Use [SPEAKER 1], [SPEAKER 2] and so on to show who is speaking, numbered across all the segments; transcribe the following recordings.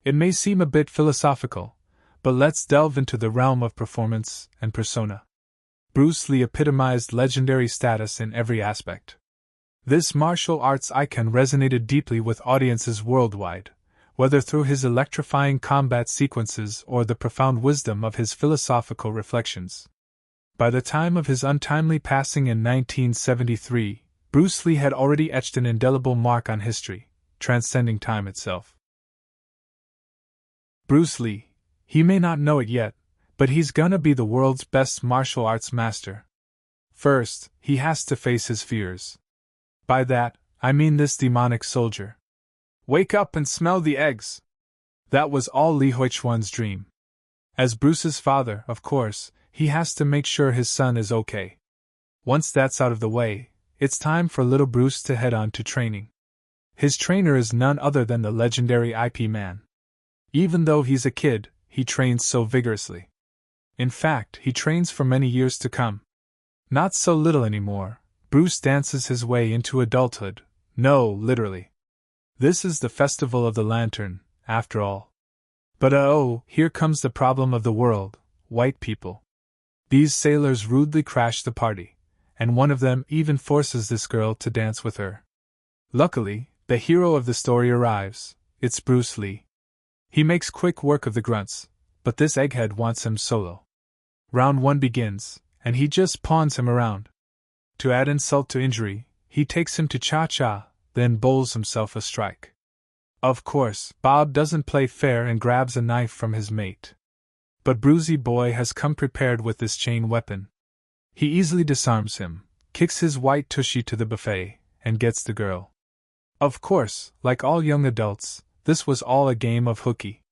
[SPEAKER 1] It may seem a bit philosophical, but let's delve into the realm of performance and persona. Bruce Lee epitomized legendary status in every aspect. This martial arts icon resonated deeply with audiences worldwide, whether through his electrifying combat sequences or the profound wisdom of his philosophical reflections. By the time of his untimely passing in 1973, Bruce Lee had already etched an indelible mark on history, transcending time itself. Bruce Lee, he may not know it yet, but he's gonna be the world's best martial arts master. First, he has to face his fears. By that, I mean this demonic soldier. Wake up and smell the eggs! That was all Li Huichuan's dream. As Bruce's father, of course, he has to make sure his son is okay. Once that's out of the way, it's time for little Bruce to head on to training. His trainer is none other than the legendary Ip Man. Even though he's a kid, he trains so vigorously. In fact, he trains for many years to come. Not so little anymore, Bruce dances his way into adulthood, no, literally. This is the Festival of the Lantern, after all. But here comes the problem of the world, white people. These sailors rudely crash the party, and one of them even forces this girl to dance with her. Luckily, the hero of the story arrives. It's Bruce Lee. He makes quick work of the grunts, but this egghead wants him solo. Round 1 begins, and he just pawns him around. To add insult to injury, he takes him to cha-cha, then bowls himself a strike. Of course, Bob doesn't play fair and grabs a knife from his mate. But Brucey Boy has come prepared with this chain weapon. He easily disarms him, kicks his white tushy to the buffet, and gets the girl. Of course, like all young adults, this was all a game of hooky.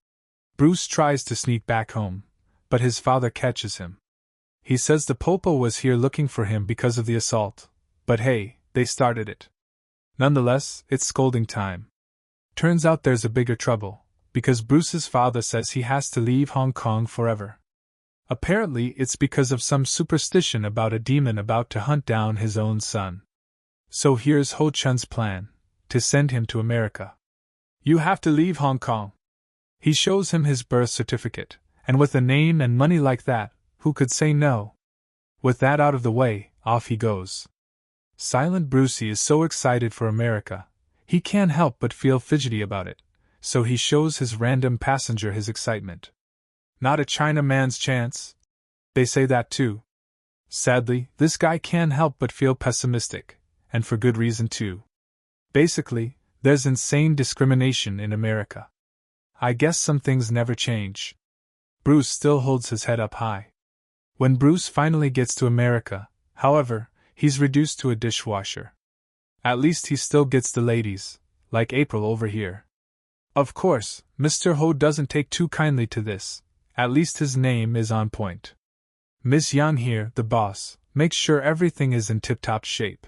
[SPEAKER 1] Bruce tries to sneak back home, but his father catches him. He says the popo was here looking for him because of the assault, but hey, they started it. Nonetheless, it's scolding time. Turns out there's a bigger trouble, because Bruce's father says he has to leave Hong Kong forever. Apparently, it's because of some superstition about a demon about to hunt down his own son. So here's Ho Chun's plan, to send him to America. You have to leave Hong Kong. He shows him his birth certificate, and with a name and money like that, who could say no? With that out of the way, off he goes. Silent Brucey is so excited for America, he can't help but feel fidgety about it, so he shows his random passenger his excitement. Not a Chinaman's chance. They say that too. Sadly, this guy can't help but feel pessimistic, and for good reason too. Basically, there's insane discrimination in America. I guess some things never change. Bruce still holds his head up high. When Bruce finally gets to America, however, he's reduced to a dishwasher. At least he still gets the ladies, like April over here. Of course, Mr. Ho doesn't take too kindly to this, at least his name is on point. Miss Yang here, the boss, makes sure everything is in tip-top shape.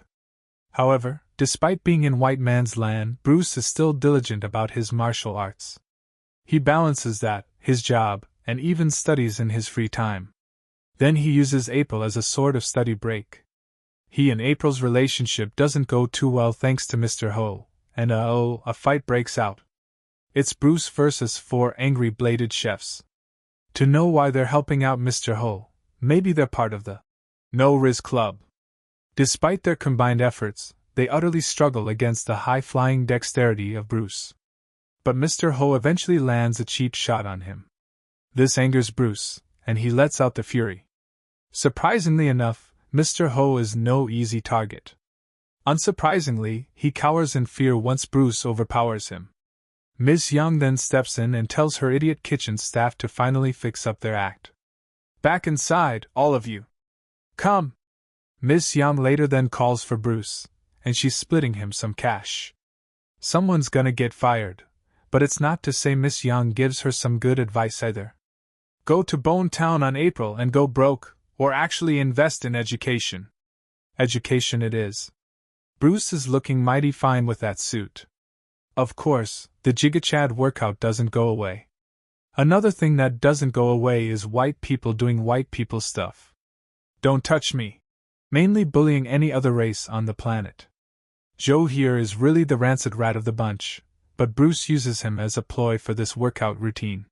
[SPEAKER 1] However, despite being in white man's land, Bruce is still diligent about his martial arts. He balances that, his job, and even studies in his free time. Then he uses April as a sort of study break. He and April's relationship doesn't go too well thanks to Mr. Ho, and a fight breaks out. It's Bruce versus 4 angry bladed chefs. To know why they're helping out Mr. Ho, maybe they're part of the No Riz Club. Despite their combined efforts, they utterly struggle against the high-flying dexterity of Bruce. But Mr. Ho eventually lands a cheap shot on him. This angers Bruce, and he lets out the fury. Surprisingly enough, Mr. Ho is no easy target. Unsurprisingly, he cowers in fear once Bruce overpowers him. Miss Young then steps in and tells her idiot kitchen staff to finally fix up their act. Back inside, all of you. Come! Miss Young later then calls for Bruce, and she's splitting him some cash. Someone's gonna get fired, but it's not to say Miss Young gives her some good advice either. Go to Bone Town on April and go broke, or actually invest in education. Education it is. Bruce is looking mighty fine with that suit. Of course, the Jigga-Chad workout doesn't go away. Another thing that doesn't go away is white people doing white people stuff. Don't touch me. Mainly bullying any other race on the planet. Joe here is really the rancid rat of the bunch, but Bruce uses him as a ploy for this workout routine.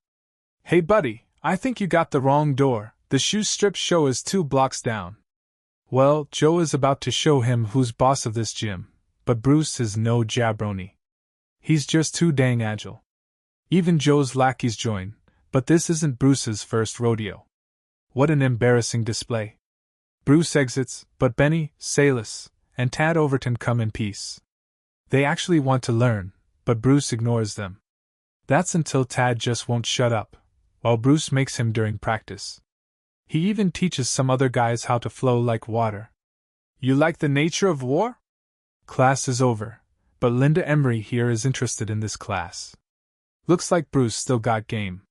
[SPEAKER 1] "Hey buddy, I think you got the wrong door, the shoe strip show is 2 blocks down." Well, Joe is about to show him who's boss of this gym, but Bruce is no jabroni. He's just too dang agile. Even Joe's lackeys join, but this isn't Bruce's first rodeo. What an embarrassing display. Bruce exits, but Benny, Salis, and Tad Overton come in peace. They actually want to learn, but Bruce ignores them. That's until Tad just won't shut up, while Bruce makes him during practice. He even teaches some other guys how to flow like water. "You like the nature of war?" Class is over, but Linda Emery here is interested in this class. Looks like Bruce still got game.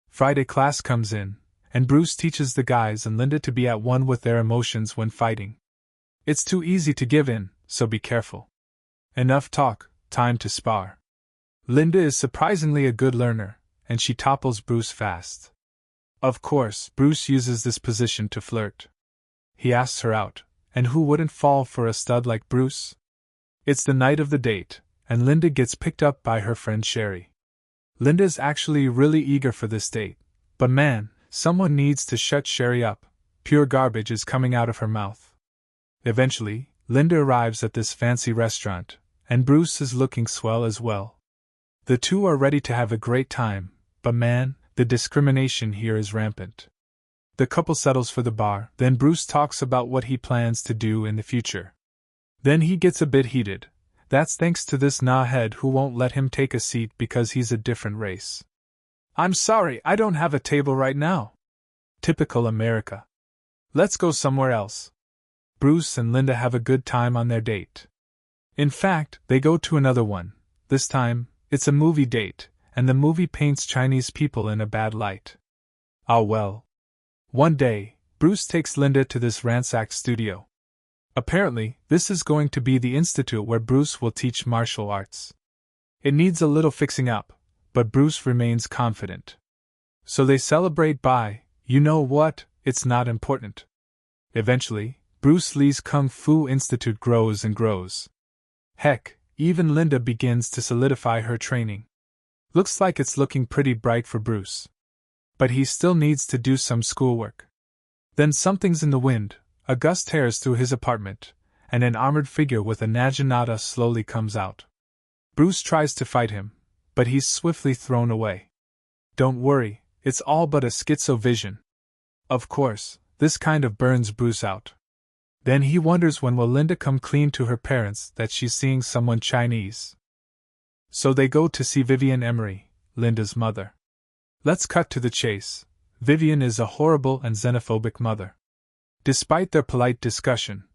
[SPEAKER 1] Friday class comes in, and Bruce teaches the guys and Linda to be at one with their emotions when fighting. It's too easy to give in, so be careful. Enough talk, time to spar. Linda is surprisingly a good learner, and she topples Bruce fast. Of course, Bruce uses this position to flirt. He asks her out, and who wouldn't fall for a stud like Bruce? It's the night of the date, and Linda gets picked up by her friend Sherry. Linda's actually really eager for this date, but man, someone needs to shut Sherry up. Pure garbage is coming out of her mouth. Eventually, Linda arrives at this fancy restaurant, and Bruce is looking swell as well. The two are ready to have a great time, but man, the discrimination here is rampant. The couple settles for the bar, then Bruce talks about what he plans to do in the future. Then he gets a bit heated. That's thanks to this knawhead who won't let him take a seat because he's a different race. "I'm sorry, I don't have a table right now." Typical America. "Let's go somewhere else." Bruce and Linda have a good time on their date. In fact, they go to another one. This time, it's a movie date, and the movie paints Chinese people in a bad light. Ah well. One day, Bruce takes Linda to this ransacked studio. Apparently, this is going to be the institute where Bruce will teach martial arts. It needs a little fixing up, but Bruce remains confident. So they celebrate by, you know what, it's not important. Eventually, Bruce Lee's Kung Fu Institute grows and grows. Heck, even Linda begins to solidify her training. Looks like it's looking pretty bright for Bruce. But he still needs to do some schoolwork. Then something's in the wind. A gust tears through his apartment, and an armored figure with a naginata slowly comes out. Bruce tries to fight him, but he's swiftly thrown away. Don't worry, it's all but a schizo vision. Of course, this kind of burns Bruce out. Then he wonders when will Linda come clean to her parents that she's seeing someone Chinese. So they go to see Vivian Emery, Linda's mother. Let's cut to the chase. Vivian is a horrible and xenophobic mother. Despite their polite discussion,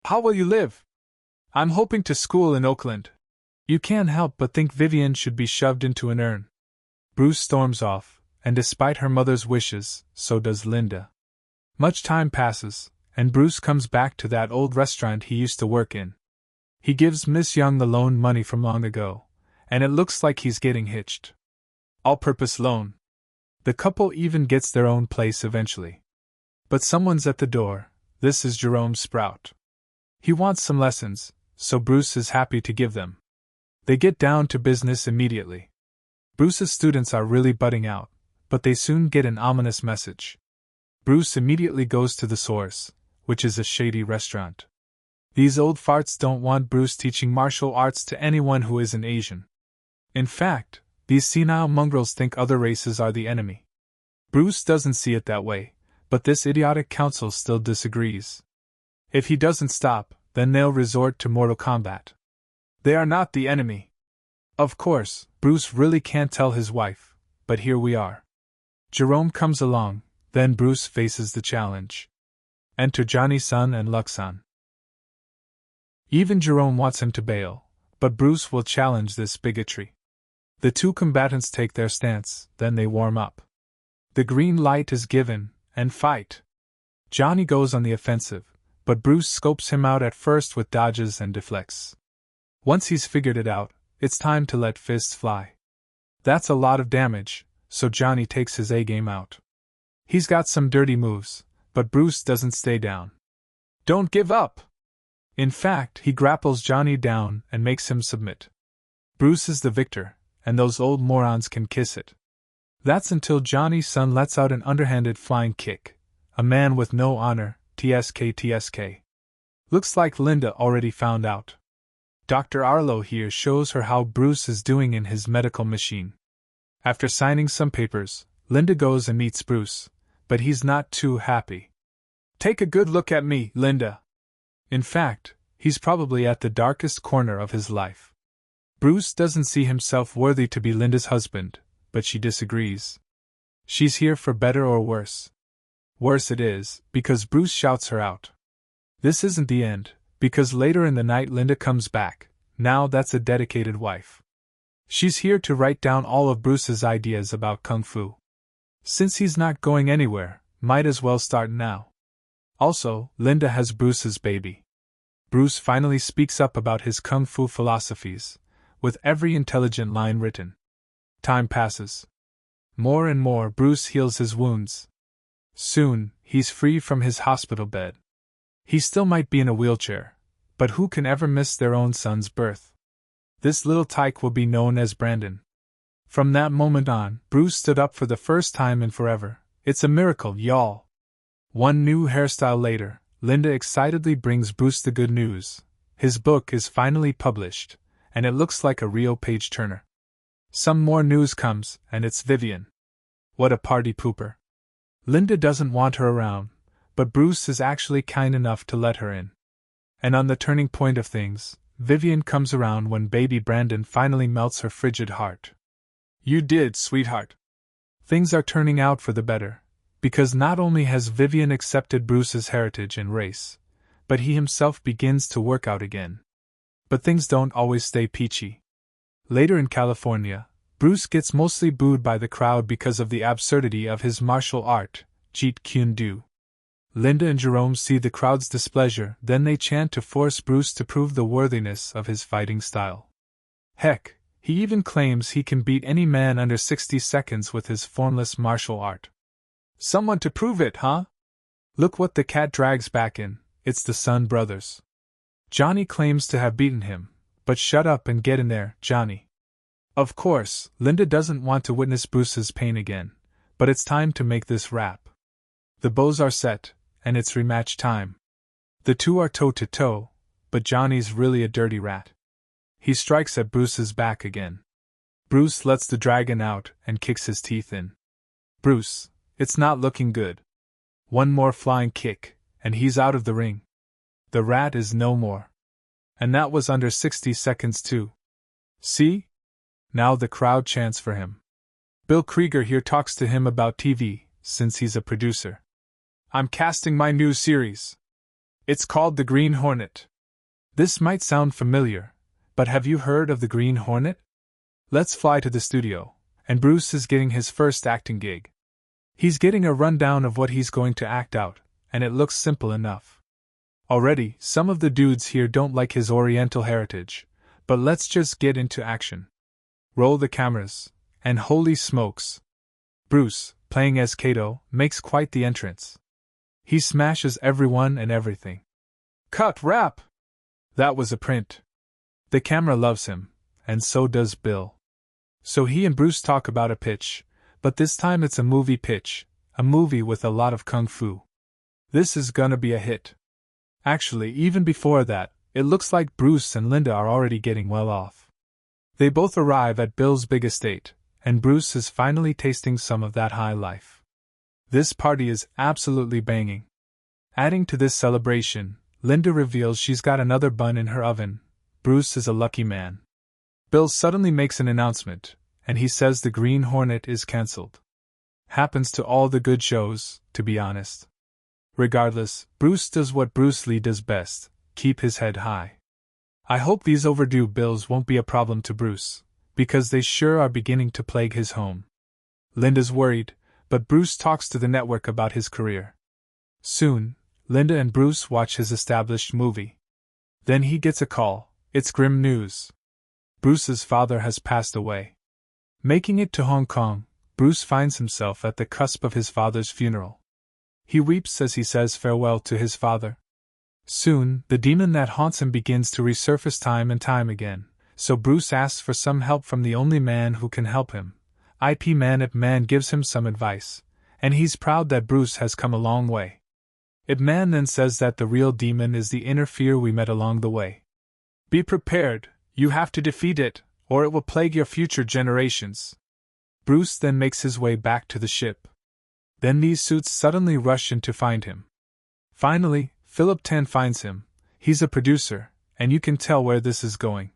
[SPEAKER 1] "How will you live?" "I'm hoping to school in Oakland." You can't help but think Vivian should be shoved into an urn. Bruce storms off, and despite her mother's wishes, so does Linda. Much time passes, and Bruce comes back to that old restaurant he used to work in. He gives Miss Young the loan money from long ago, and it looks like he's getting hitched. All-purpose loan. The couple even gets their own place eventually. But someone's at the door. This is Jerome Sprout. He wants some lessons, so Bruce is happy to give them. They get down to business immediately. Bruce's students are really budding out, but they soon get an ominous message. Bruce immediately goes to the source, which is a shady restaurant. These old farts don't want Bruce teaching martial arts to anyone who isn't Asian. In fact, these senile mongrels think other races are the enemy. Bruce doesn't see it that way, but this idiotic council still disagrees. If he doesn't stop, then they'll resort to mortal combat. They are not the enemy. Of course, Bruce really can't tell his wife, but here we are. Jerome comes along, then Bruce faces the challenge. Enter Johnny-san and Luck-san. Even Jerome wants him to bail, but Bruce will challenge this bigotry. The two combatants take their stance, then they warm up. The green light is given, and fight. Johnny goes on the offensive, but Bruce scopes him out at first with dodges and deflects. Once he's figured it out, it's time to let fists fly. That's a lot of damage, so Johnny takes his A-game out. He's got some dirty moves, but Bruce doesn't stay down. Don't give up! In fact, he grapples Johnny down and makes him submit. Bruce is the victor, and those old morons can kiss it. That's until Johnny's son lets out an underhanded flying kick. A man with no honor, TSK. Looks like Linda already found out. Dr. Arlo here shows her how Bruce is doing in his medical machine. After signing some papers, Linda goes and meets Bruce, but he's not too happy. Take a good look at me, Linda. In fact, he's probably at the darkest corner of his life. Bruce doesn't see himself worthy to be Linda's husband, but she disagrees. She's here for better or worse. Worse it is, because Bruce shouts her out. This isn't the end, because later in the night Linda comes back. Now that's a dedicated wife. She's here to write down all of Bruce's ideas about Kung Fu. Since he's not going anywhere, might as well start now. Also, Linda has Bruce's baby. Bruce finally speaks up about his Kung Fu philosophies, with every intelligent line written. Time passes. More and more Bruce heals his wounds. Soon, he's free from his hospital bed. He still might be in a wheelchair, but who can ever miss their own son's birth? This little tyke will be known as Brandon. From that moment on, Bruce stood up for the first time in forever. It's a miracle, y'all. One new hairstyle later, Linda excitedly brings Bruce the good news. His book is finally published, and it looks like a real page-turner. Some more news comes, and it's Vivian. What a party pooper. Linda doesn't want her around, but Bruce is actually kind enough to let her in. And on the turning point of things, Vivian comes around when baby Brandon finally melts her frigid heart. You did, sweetheart. Things are turning out for the better, because not only has Vivian accepted Bruce's heritage and race, but he himself begins to work out again. But things don't always stay peachy. Later in California, Bruce gets mostly booed by the crowd because of the absurdity of his martial art, Jeet Kune Do. Linda and Jerome see the crowd's displeasure, then they chant to force Bruce to prove the worthiness of his fighting style. Heck, he even claims he can beat any man under 60 seconds with his formless martial art. Someone to prove it, huh? Look what the cat drags back in, it's the Sun brothers. Johnny claims to have beaten him, but shut up and get in there, Johnny. Of course, Linda doesn't want to witness Bruce's pain again, but it's time to make this rap. The bows are set, and it's rematch time. The two are toe-to-toe, but Johnny's really a dirty rat. He strikes at Bruce's back again. Bruce lets the dragon out and kicks his teeth in. Bruce, it's not looking good. One more flying kick, and he's out of the ring. The rat is no more. And that was under 60 seconds too. See? Now the crowd chants for him. Bill Krieger here talks to him about TV, since he's a producer. I'm casting my new series. It's called The Green Hornet. This might sound familiar, but have you heard of The Green Hornet? Let's fly to the studio, and Bruce is getting his first acting gig. He's getting a rundown of what he's going to act out, and it looks simple enough. Already, some of the dudes here don't like his Oriental heritage, but let's just get into action. Roll the cameras, and holy smokes! Bruce, playing as Kato, makes quite the entrance. He smashes everyone and everything. Cut wrap! That was a print. The camera loves him, and so does Bill. So he and Bruce talk about a pitch, but this time it's a movie pitch, a movie with a lot of kung fu. This is gonna be a hit. Actually, even before that, it looks like Bruce and Linda are already getting well off. They both arrive at Bill's big estate, and Bruce is finally tasting some of that high life. This party is absolutely banging. Adding to this celebration, Linda reveals she's got another bun in her oven. Bruce is a lucky man. Bill suddenly makes an announcement, and he says The Green Hornet is cancelled. Happens to all the good shows, to be honest. Regardless, Bruce does what Bruce Lee does best, keep his head high. I hope these overdue bills won't be a problem to Bruce, because they sure are beginning to plague his home. Linda's worried, but Bruce talks to the network about his career. Soon, Linda and Bruce watch his established movie. Then he gets a call. It's grim news. Bruce's father has passed away. Making it to Hong Kong, Bruce finds himself at the cusp of his father's funeral. He weeps as he says farewell to his father. Soon, the demon that haunts him begins to resurface time and time again, So Bruce asks for some help from the only man who can help him. Ip Man. Ip Man gives him some advice, and he's proud that Bruce has come a long way. Ip Man then says that the real demon is the inner fear we met along the way. Be prepared, you have to defeat it, or it will plague your future generations. Bruce then makes his way back to the ship. Then these suits suddenly rush in to find him. Finally, Philip Tan finds him. He's a producer, and you can tell where this is going.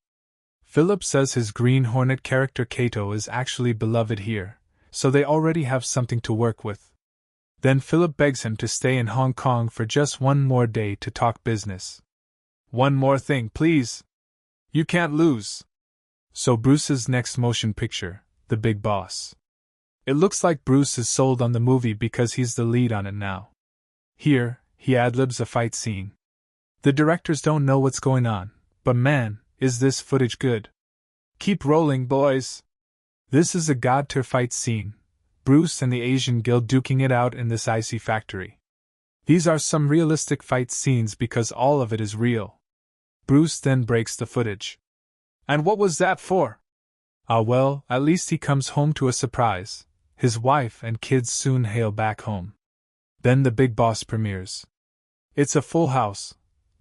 [SPEAKER 1] Philip says his Green Hornet character Kato is actually beloved here, so they already have something to work with. Then Philip begs him to stay in Hong Kong for just one more day to talk business. One more thing, please. You can't lose. So Bruce's next motion picture, The Big Boss. It looks like Bruce is sold on the movie because he's the lead on it now. Here, he ad-libs a fight scene. The directors don't know what's going on, but man, is this footage good. Keep rolling, boys. This is a god-tier fight scene. Bruce and the Asian Guild duking it out in this icy factory. These are some realistic fight scenes because all of it is real. Bruce then breaks the footage. And what was that for? Ah well, at least he comes home to a surprise. His wife and kids soon hail back home. Then The Big Boss premieres. It's a full house,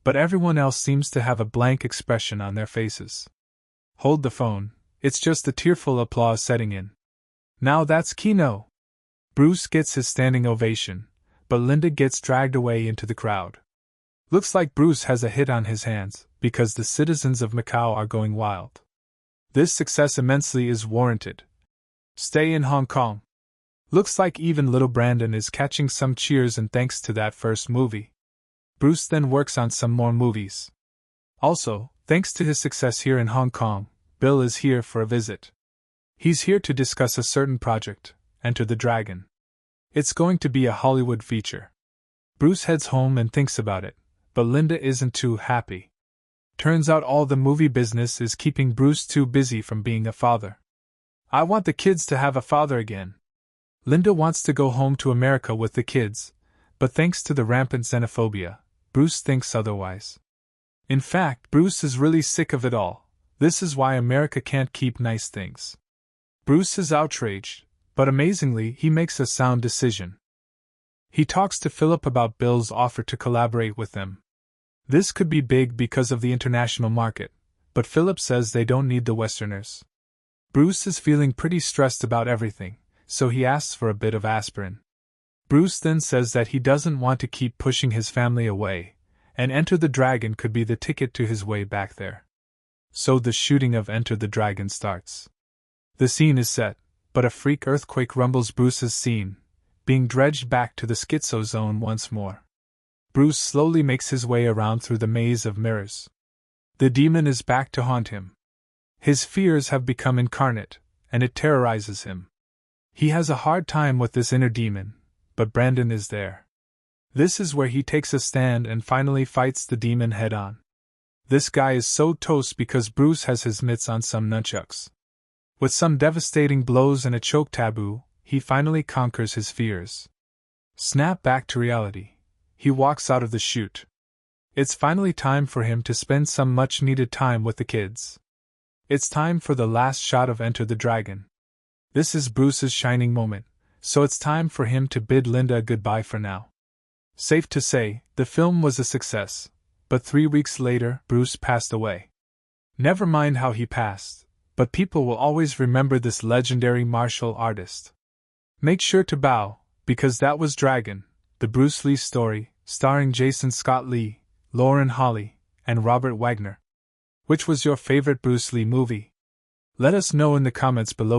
[SPEAKER 1] but everyone else seems to have a blank expression on their faces. Hold the phone, it's just the tearful applause setting in. Now that's Kino. Bruce gets his standing ovation, but Linda gets dragged away into the crowd. Looks like Bruce has a hit on his hands, because the citizens of Macau are going wild. This success immensely is warranted. Stay in Hong Kong. Looks like even little Brandon is catching some cheers and thanks to that first movie. Bruce then works on some more movies. Also, thanks to his success here in Hong Kong, Bill is here for a visit. He's here to discuss a certain project, Enter the Dragon. It's going to be a Hollywood feature. Bruce heads home and thinks about it, but Linda isn't too happy. Turns out all the movie business is keeping Bruce too busy from being a father. I want the kids to have a father again. Linda wants to go home to America with the kids, but thanks to the rampant xenophobia, Bruce thinks otherwise. In fact, Bruce is really sick of it all. This is why America can't keep nice things. Bruce is outraged, but amazingly, he makes a sound decision. He talks to Philip about Bill's offer to collaborate with them. This could be big because of the international market, but Philip says they don't need the Westerners. Bruce is feeling pretty stressed about everything, so he asks for a bit of aspirin. Bruce then says that he doesn't want to keep pushing his family away, and Enter the Dragon could be the ticket to his way back there. So the shooting of Enter the Dragon starts. The scene is set, but a freak earthquake rumbles Bruce's scene, being dredged back to the schizo zone once more. Bruce slowly makes his way around through the maze of mirrors. The demon is back to haunt him. His fears have become incarnate, and it terrorizes him. He has a hard time with this inner demon, but Brandon is there. This is where he takes a stand and finally fights the demon head-on. This guy is so toast because Bruce has his mitts on some nunchucks. With some devastating blows and a choke taboo, he finally conquers his fears. Snap back to reality. He walks out of the chute. It's finally time for him to spend some much-needed time with the kids. It's time for the last shot of Enter the Dragon. This is Bruce's shining moment, so it's time for him to bid Linda goodbye for now. Safe to say, the film was a success, but 3 weeks later, Bruce passed away. Never mind how he passed, but people will always remember this legendary martial artist. Make sure to bow, because that was Dragon, the Bruce Lee story, starring Jason Scott Lee, Lauren Holly, and Robert Wagner. Which was your favorite Bruce Lee movie? Let us know in the comments below.